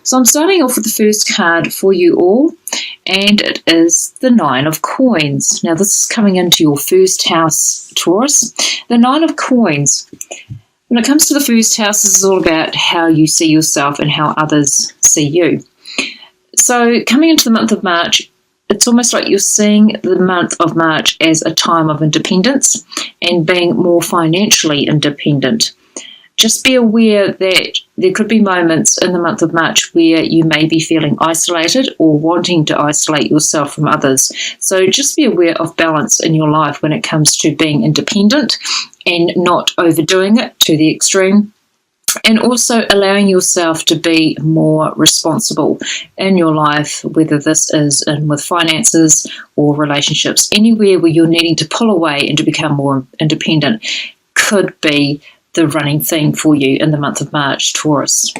So I'm starting off with the first card for you all, and it is the Nine of Coins. Now this is coming into your first house, Taurus. The Nine of Coins. When it comes to the first house, this is all about how you see yourself and how others see you. So coming into the month of March, it's almost like you're seeing the month of March as a time of independence and being more financially independent. Just be aware that there could be moments in the month of March where you may be feeling isolated or wanting to isolate yourself from others. So just be aware of balance in your life when it comes to being independent and not overdoing it to the extreme. And also allowing yourself to be more responsible in your life, whether this is with finances or relationships. Anywhere where you're needing to pull away and to become more independent could be the running theme for you in the month of March, Taurus.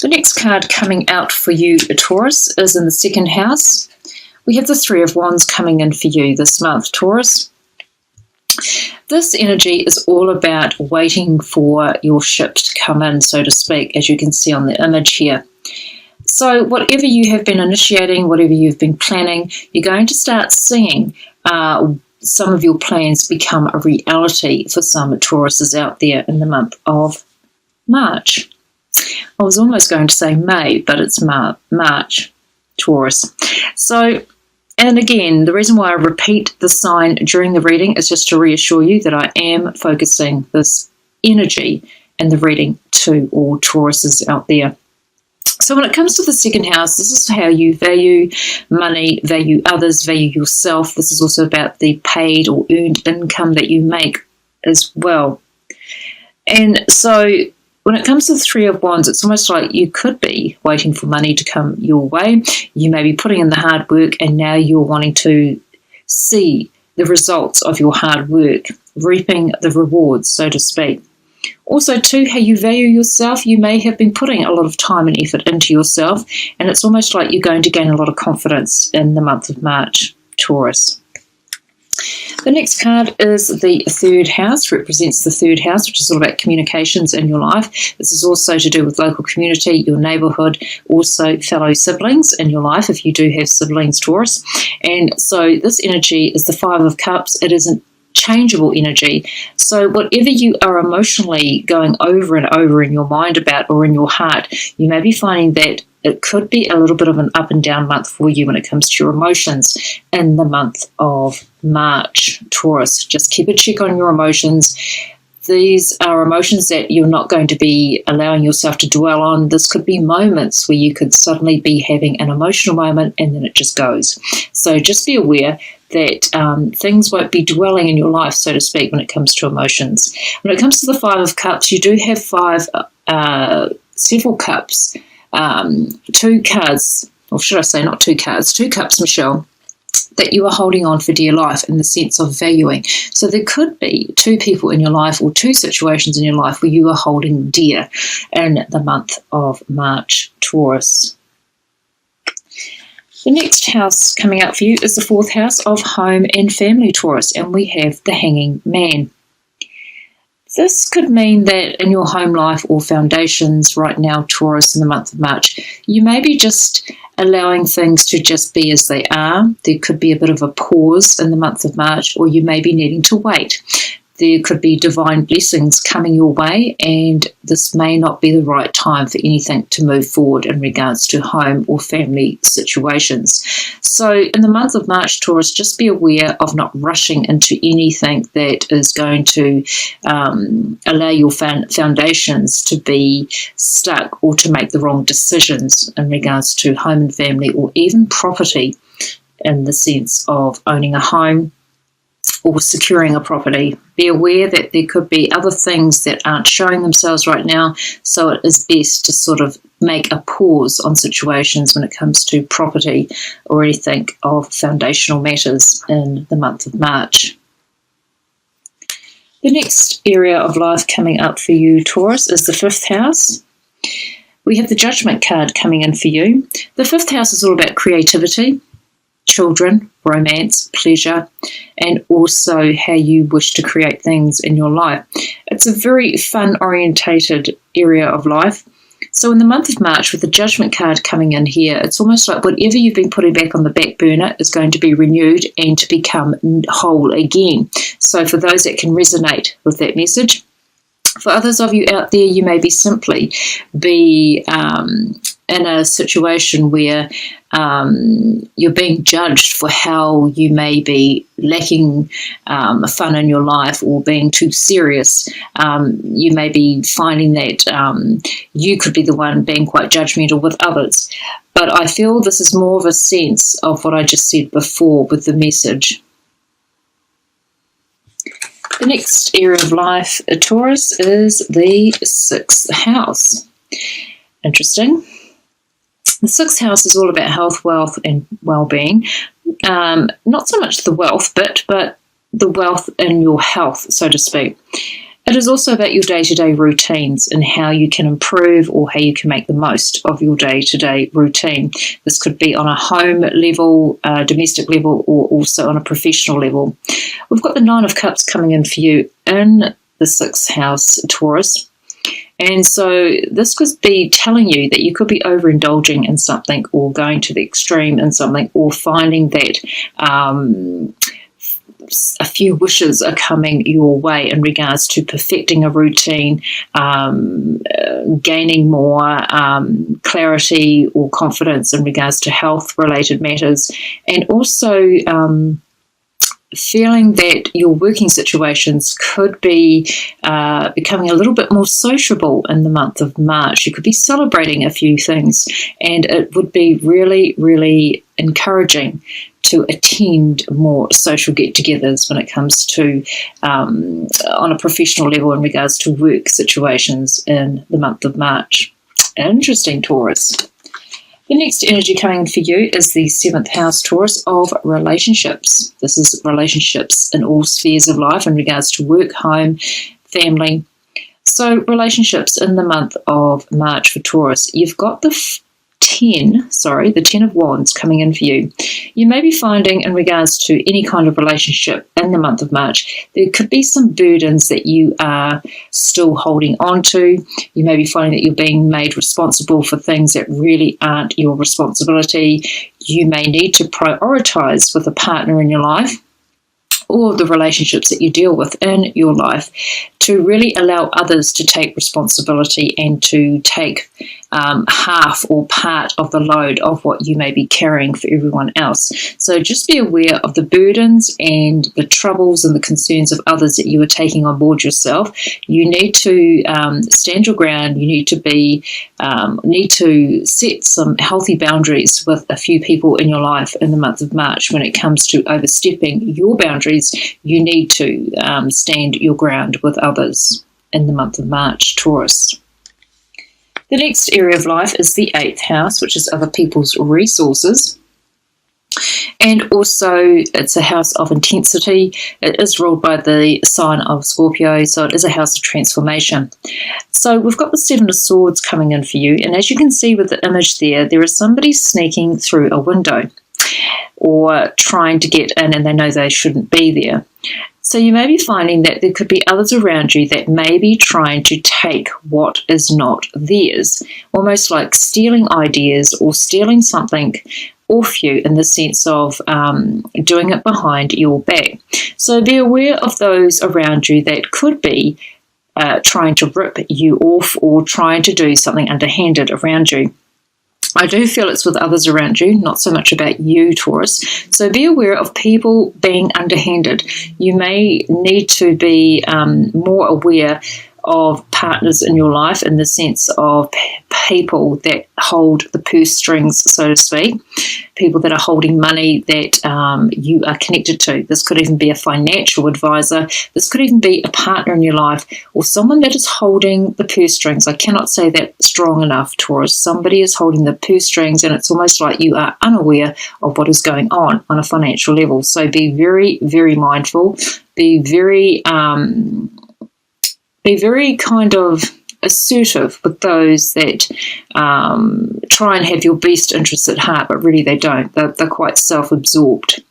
The next card coming out for you, Taurus, is in the second house. We have the Three of Wands coming in for you this month, Taurus. This energy is all about waiting for your ship to come in, so to speak, as you can see on the image here. So whatever you have been initiating, whatever you've been planning, you're going to start seeing some of your plans become a reality for some Tauruses out there in the month of March. I was almost going to say May, but it's March, Taurus. So, and again, the reason why I repeat the sign during the reading is just to reassure you that I am focusing this energy and the reading to all Tauruses out there. So when it comes to the second house, this is how you value money, value others, value yourself. This is also about the paid or earned income that you make as well. And so when it comes to the Three of Wands, it's almost like you could be waiting for money to come your way. You may be putting in the hard work and now you're wanting to see the results of your hard work, reaping the rewards, so to speak. Also, too, how you value yourself. You may have been putting a lot of time and effort into yourself, and it's almost like you're going to gain a lot of confidence in the month of March, Taurus. The next card is the third house, represents the third house, which is all about communications in your life. This is also to do with local community, your neighbourhood, also fellow siblings in your life, if you do have siblings, Taurus. And so this energy is the Five of Cups. It isn't changeable energy. So whatever you are emotionally going over and over in your mind about or in your heart, you may be finding that it could be a little bit of an up and down month for you when it comes to your emotions in the month of March, Taurus. Just keep a check on your emotions. These are emotions that you're not going to be allowing yourself to dwell on. This could be moments where you could suddenly be having an emotional moment and then it just goes. So just be aware that things won't be dwelling in your life, so to speak, when it comes to emotions. When it comes to the Five of Cups, you do have several cups, two cards, or should I say not two cards, two cups, Michelle, that you are holding on for dear life in the sense of valuing. So there could be two people in your life or two situations in your life where you are holding dear in the month of March, Taurus. The next house coming out for you is the fourth house of home and family, Taurus, and we have the Hanging Man. This could mean that in your home life or foundations right now, Taurus, in the month of March, you may be just allowing things to just be as they are. There could be a bit of a pause in the month of March, or you may be needing to wait. There could be divine blessings coming your way, and this may not be the right time for anything to move forward in regards to home or family situations. So in the month of March, Taurus, just be aware of not rushing into anything that is going to allow your foundations to be stuck or to make the wrong decisions in regards to home and family, or even property in the sense of owning a home or securing a property. Be aware that there could be other things that aren't showing themselves right now, so it is best to sort of make a pause on situations when it comes to property or anything of foundational matters in the month of March. The next area of life coming up for you, Taurus, is the fifth house. We have the Judgment card coming in for you. The fifth house is all about creativity, children, romance, pleasure, and also how you wish to create things in your life. It's a very fun-orientated area of life. So in the month of March, with the Judgment card coming in here, it's almost like whatever you've been putting back on the back burner is going to be renewed and to become whole again. So for those that can resonate with that message, for others of you out there, you may be simply in a situation where you're being judged for how you may be lacking fun in your life or being too serious. You may be finding that you could be the one being quite judgmental with others. But I feel this is more of a sense of what I just said before with the message. The next area of life, Taurus, is the 6th house. Interesting. The 6th house is all about health, wealth, and well-being. Not so much the wealth bit, but the wealth in your health, so to speak. It is also about your day-to-day routines and how you can improve or how you can make the most of your day-to-day routine. This could be on a home level, domestic level, or also on a professional level. We've got the 9 of Cups coming in for you in the 6th house, Taurus. And so this could be telling you that you could be overindulging in something or going to the extreme in something or finding that a few wishes are coming your way in regards to perfecting a routine, gaining more clarity or confidence in regards to health-related matters, and also feeling that your working situations could be becoming a little bit more sociable in the month of March. You could be celebrating a few things, and it would be really, really encouraging to attend more social get-togethers when it comes to on a professional level in regards to work situations in the month of March. Interesting, Taurus. The next energy coming for you is the 7th house, Taurus, of relationships. This is relationships in all spheres of life in regards to work, home, family. So relationships in the month of March for Taurus. You've got the 10 of Wands coming in for you. You may be finding in regards to any kind of relationship in the month of March, there could be some burdens that you are still holding on to. You may be finding that you're being made responsible for things that really aren't your responsibility. You may need to prioritize with a partner in your life or the relationships that you deal with in your life to really allow others to take responsibility and to take half or part of the load of what you may be carrying for everyone else. So just be aware of the burdens and the troubles and the concerns of others that you are taking on board yourself. You need to stand your ground. You need to set some healthy boundaries with a few people in your life in the month of March. When it comes to overstepping your boundaries, you need to stand your ground with others in the month of March, Taurus. The next area of life is the 8th house, which is other people's resources. And also it's a house of intensity. It is ruled by the sign of Scorpio, so it is a house of transformation. So we've got the 7 of Swords coming in for you. And as you can see with the image there is somebody sneaking through a window or trying to get in and they know they shouldn't be there. So you may be finding that there could be others around you that may be trying to take what is not theirs, almost like stealing ideas or stealing something off you in the sense of doing it behind your back. So be aware of those around you that could be trying to rip you off or trying to do something underhanded around you. I do feel it's with others around you, not so much about you, Taurus. So be aware of people being underhanded. You may need to be more aware of partners in your life in the sense of people that hold the purse strings, so to speak, people that are holding money that you are connected to. This could even be a financial advisor. This could even be a partner in your life or someone that is holding the purse strings. I cannot say that strong enough, Taurus. Somebody is holding the purse strings and it's almost like you are unaware of what is going on a financial level. So be very, very mindful. Be very kind of assertive with those that try and have your best interests at heart, but really they don't. They're quite self-absorbed.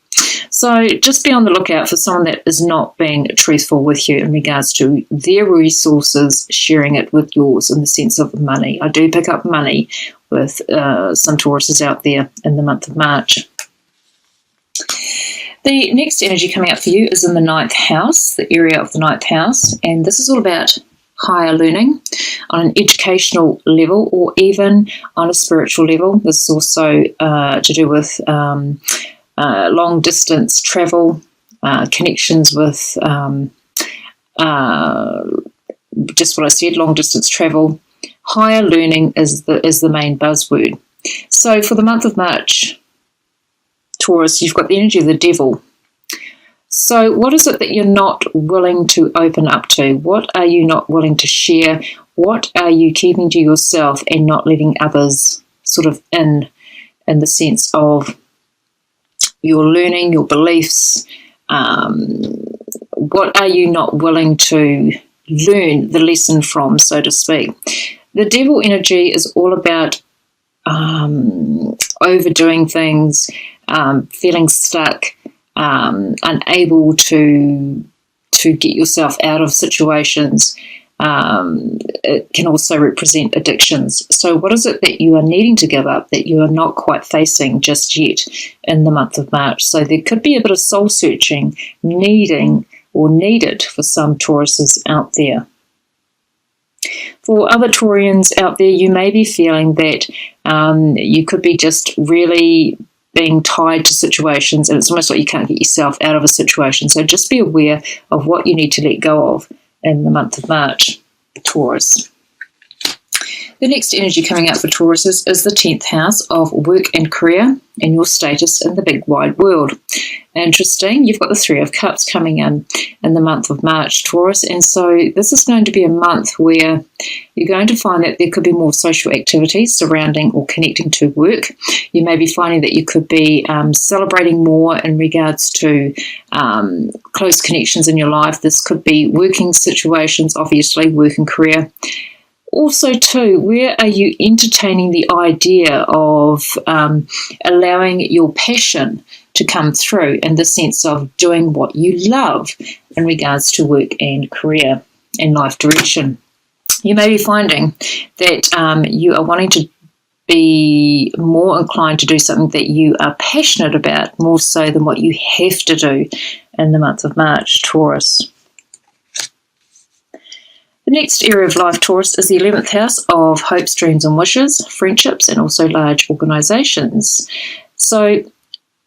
So just be on the lookout for someone that is not being truthful with you in regards to their resources, sharing it with yours in the sense of money. I do pick up money with some Tauruses out there in the month of March. The next energy coming up for you is in the 9th house, the area of the 9th house, and this is all about higher learning on an educational level or even on a spiritual level. This is also to do with long distance travel, connections with just what I said, long distance travel. Higher learning is the main buzzword. So for the month of March, Taurus, you've got the energy of the devil. So what is it that you're not willing to open up to? What are you not willing to share? What are you keeping to yourself and not letting others sort of in the sense of your learning, your beliefs? What are you not willing to learn the lesson from, so to speak? The devil energy is all about overdoing things, feeling stuck, unable to get yourself out of situations. It can also represent addictions. So what is it that you are needing to give up that you are not quite facing just yet in the month of March? So there could be a bit of soul searching needed for some Tauruses out there. For other Taurians out there, you may be feeling that you could be just really being tied to situations, and it's almost like you can't get yourself out of a situation. So just be aware of what you need to let go of in the month of March, Taurus. The next energy coming out for Tauruses is the 10th house of work and career and your status in the big wide world. Interesting, you've got the 3 of Cups coming in the month of March, Taurus, and so this is going to be a month where you're going to find that there could be more social activities surrounding or connecting to work. You may be finding that you could be celebrating more in regards to close connections in your life. This could be working situations, obviously, work and career. Also, too, where are you entertaining the idea of allowing your passion to come through in the sense of doing what you love in regards to work and career and life direction? You may be finding that you are wanting to be more inclined to do something that you are passionate about more so than what you have to do in the month of March, Taurus. The next area of life, Taurus, is the 11th house of hopes, dreams and wishes, friendships and also large organisations. So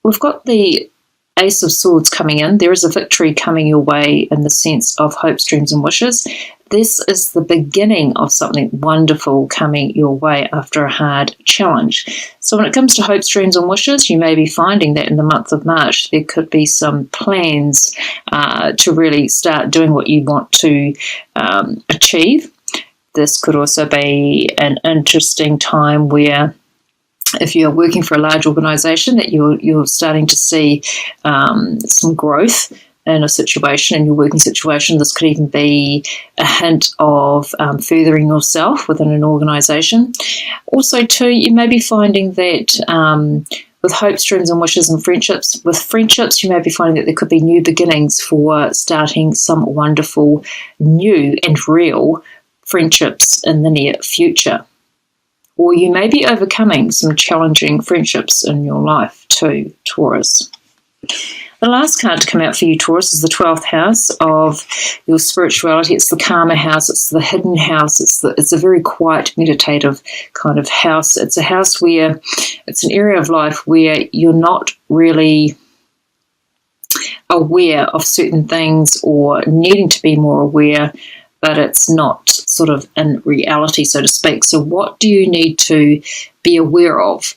we've got the Ace of Swords coming in. There is a victory coming your way in the sense of hopes, dreams and wishes. This is the beginning of something wonderful coming your way after a hard challenge. So when it comes to hopes, dreams and wishes, you may be finding that in the month of March there could be some plans to really start doing what you want to achieve. This could also be an interesting time where if you're working for a large organisation that you're starting to see some growth in a situation, in your working situation. This could even be a hint of furthering yourself within an organisation. Also, too, you may be finding that with hopes, dreams and wishes and friendships, with friendships, you may be finding that there could be new beginnings for starting some wonderful, new and real friendships in the near future. Or you may be overcoming some challenging friendships in your life too, Taurus. The last card to come out for you, Taurus, is the 12th house of your spirituality. It's the karma house. It's the hidden house. It's a very quiet, meditative kind of house. It's a house where it's an area of life where you're not really aware of certain things or needing to be more aware, but it's not sort of in reality, so to speak. So what do you need to be aware of?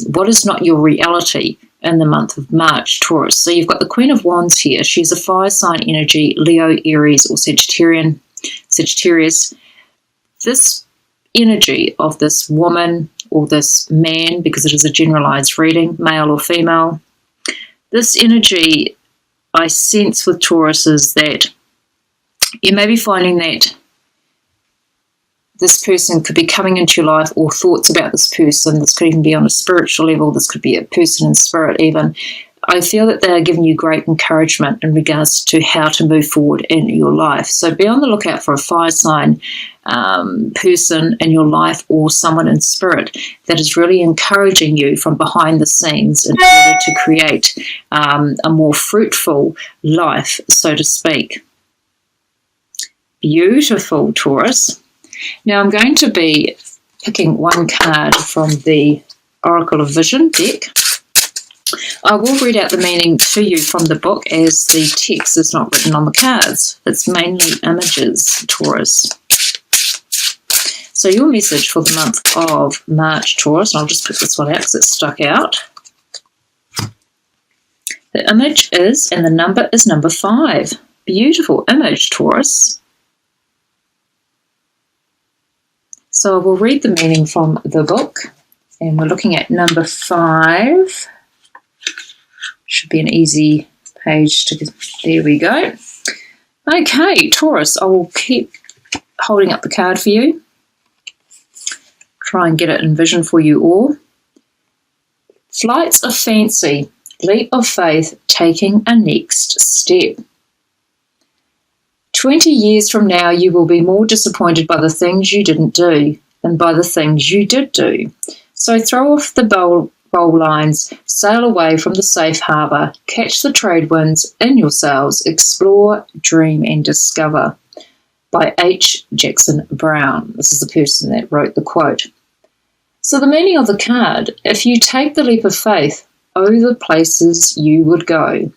What is not your reality in the month of March, Taurus? So you've got the Queen of Wands here. She's a fire sign energy, Leo, Aries, or Sagittarius. This energy of this woman or this man, because it is a generalized reading, male or female, this energy I sense with Taurus is that you may be finding that this person could be coming into your life, or thoughts about this person. This could even be on a spiritual level. This could be a person in spirit even. I feel that they are giving you great encouragement in regards to how to move forward in your life. So be on the lookout for a fire sign person in your life or someone in spirit that is really encouraging you from behind the scenes in order to create a more fruitful life, so to speak. Beautiful, Taurus. Now I'm going to be picking one card from the Oracle of Vision deck. I will read out the meaning to you from the book as the text is not written on the cards. It's mainly images, Taurus. So your message for the month of March, Taurus, and I'll just pick this one out because it's stuck out. The image is, and the number is number 5. Beautiful image, Taurus. So I will read the meaning from the book, and we're looking at number 5. Should be an easy page to get. There we go. Okay, Taurus, I will keep holding up the card for you. Try and get it in vision for you all. Flights of fancy, leap of faith, taking a next step. 20 years from now, you will be more disappointed by the things you didn't do than by the things you did do. So throw off the bowl lines, sail away from the safe harbour, catch the trade winds in your sails, explore, dream and discover. By H. Jackson Brown. This is the person that wrote the quote. So the meaning of the card, if you take the leap of faith, oh, the places you would go,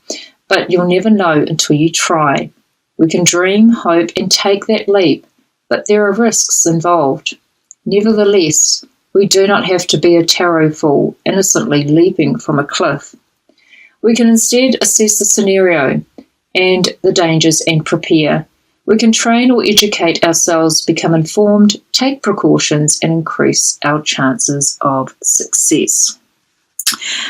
but you'll never know until you try. We can dream, hope and take that leap, but there are risks involved. Nevertheless, we do not have to be a tarot fool, innocently leaping from a cliff. We can instead assess the scenario and the dangers and prepare. We can train or educate ourselves, become informed, take precautions, and increase our chances of success.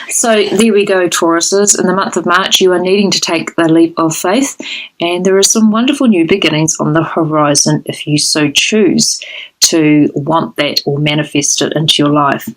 So there we go, Tauruses. In the month of March, you are needing to take the leap of faith, and there are some wonderful new beginnings on the horizon if you so choose to want that or manifest it into your life.